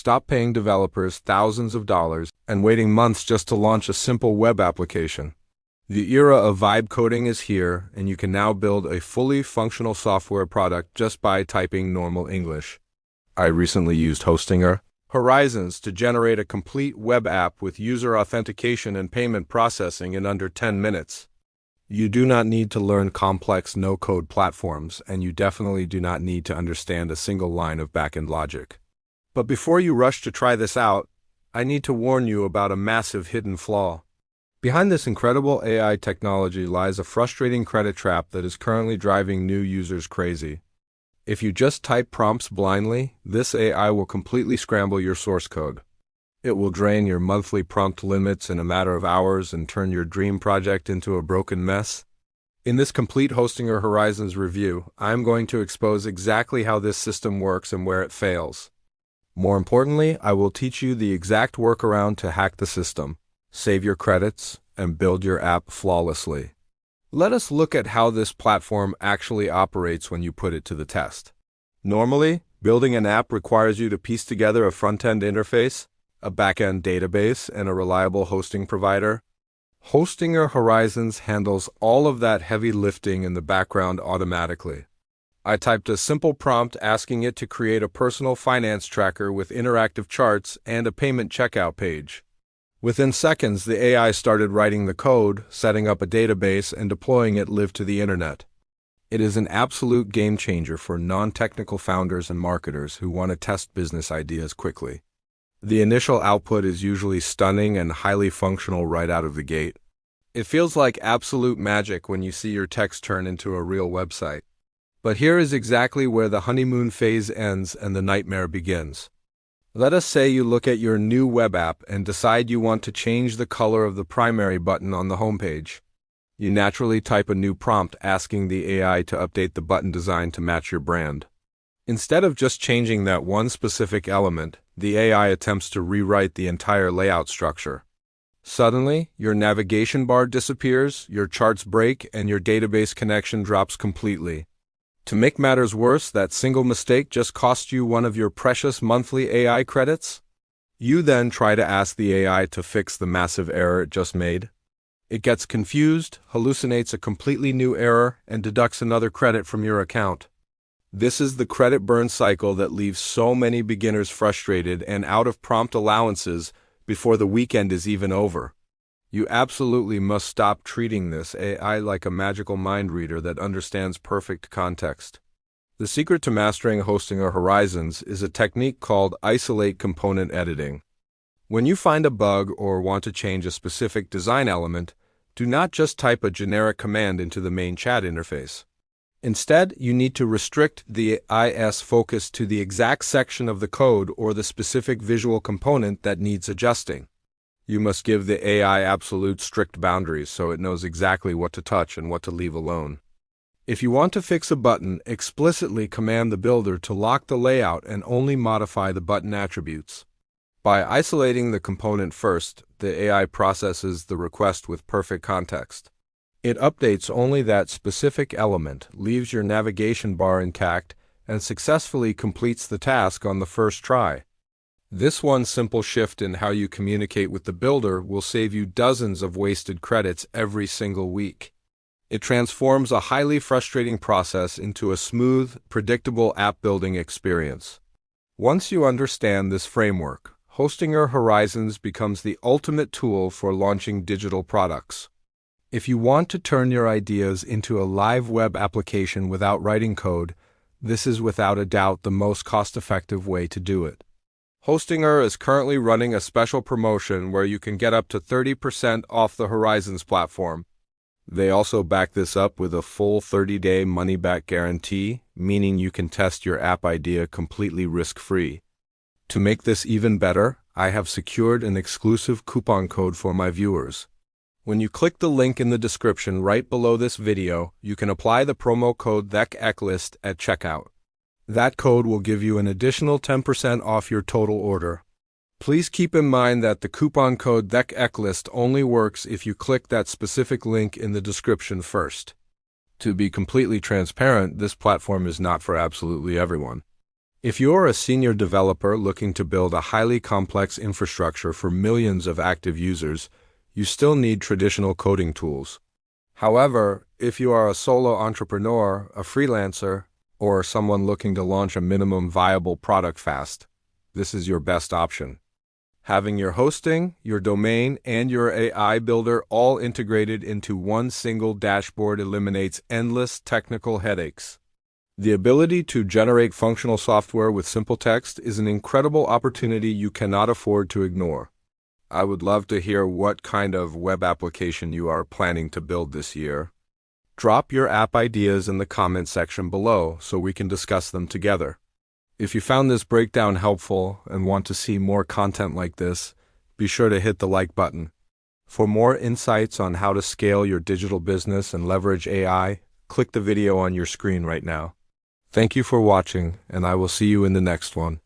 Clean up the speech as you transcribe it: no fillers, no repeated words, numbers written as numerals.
Stop paying developers thousands of dollars and waiting months just to launch a simple web application. The era of vibe coding is here, and you can now build a fully functional software product just by typing normal English. I recently used Hostinger Horizons to generate a complete web app with user authentication and payment processing in under 10 minutes. You do not need to learn complex no-code platforms, and you definitely do not need to understand a single line of backend logic. But before you rush to try this out, I need to warn you about a massive hidden flaw. Behind this incredible AI technology lies a frustrating credit trap that is currently driving new users crazy. If you just type prompts blindly, this AI will completely scramble your source code. It will drain your monthly prompt limits in a matter of hours and turn your dream project into a broken mess. In this complete Hostinger Horizons review, I'm going to expose exactly how this system works and where it fails. More importantly, I will teach you the exact workaround to hack the system, save your credits, and build your app flawlessly. Let us look at how this platform actually operates when you put it to the test. Normally, building an app requires you to piece together a front-end interface, a back-end database, and a reliable hosting provider. Hostinger Horizons handles all of that heavy lifting in the background automatically. I typed a simple prompt asking it to create a personal finance tracker with interactive charts and a payment checkout page. Within seconds, the AI started writing the code, setting up a database, and deploying it live to the internet. It is an absolute game changer for non-technical founders and marketers who want to test business ideas quickly. The initial output is usually stunning and highly functional right out of the gate. It feels like absolute magic when you see your text turn into a real website. But here is exactly where the honeymoon phase ends and the nightmare begins. Let us say you look at your new web app and decide you want to change the color of the primary button on the homepage. You naturally type a new prompt asking the AI to update the button design to match your brand. Instead of just changing that one specific element, the AI attempts to rewrite the entire layout structure. Suddenly, your navigation bar disappears, your charts break, and your database connection drops completely. To make matters worse, that single mistake just cost you one of your precious monthly AI credits. You then try to ask the AI to fix the massive error it just made. It gets confused, hallucinates a completely new error, and deducts another credit from your account. This is the credit burn cycle that leaves so many beginners frustrated and out of prompt allowances before the weekend is even over. You absolutely must stop treating this AI like a magical mind reader that understands perfect context. The secret to mastering Hostinger Horizons is a technique called isolate component editing. When you find a bug or want to change a specific design element, do not just type a generic command into the main chat interface. Instead, you need to restrict the AI's focus to the exact section of the code or the specific visual component that needs adjusting. You must give the AI absolute strict boundaries so it knows exactly what to touch and what to leave alone. If you want to fix a button, explicitly command the builder to lock the layout and only modify the button attributes. By isolating the component first, the AI processes the request with perfect context. It updates only that specific element, leaves your navigation bar intact, and successfully completes the task on the first try. This one simple shift in how you communicate with the builder will save you dozens of wasted credits every single week. It transforms a highly frustrating process into a smooth, predictable app building experience. Once you understand this framework, Hostinger Horizons becomes the ultimate tool for launching digital products. If you want to turn your ideas into a live web application without writing code, this is without a doubt the most cost-effective way to do it. Hostinger is currently running a special promotion where you can get up to 30% off the Horizons platform. They also back this up with a full 30-day money-back guarantee, meaning you can test your app idea completely risk-free. To make this even better, I have secured an exclusive coupon code for my viewers. When you click the link in the description right below this video, you can apply the promo code THECECLIST at checkout. That code will give you an additional 10% off your total order. Please keep in mind that the coupon code THECECLIST only works if you click that specific link in the description first. To be completely transparent, this platform is not for absolutely everyone. If you're a senior developer looking to build a highly complex infrastructure for millions of active users, you still need traditional coding tools. However, if you are a solo entrepreneur, a freelancer, or someone looking to launch a minimum viable product fast, this is your best option. Having your hosting, your domain, and your AI builder all integrated into one single dashboard eliminates endless technical headaches. The ability to generate functional software with simple text is an incredible opportunity you cannot afford to ignore. I would love to hear what kind of web application you are planning to build this year. Drop your app ideas in the comment section below so we can discuss them together. If you found this breakdown helpful and want to see more content like this, be sure to hit the like button. For more insights on how to scale your digital business and leverage AI, click the video on your screen right now. Thank you for watching, and I will see you in the next one.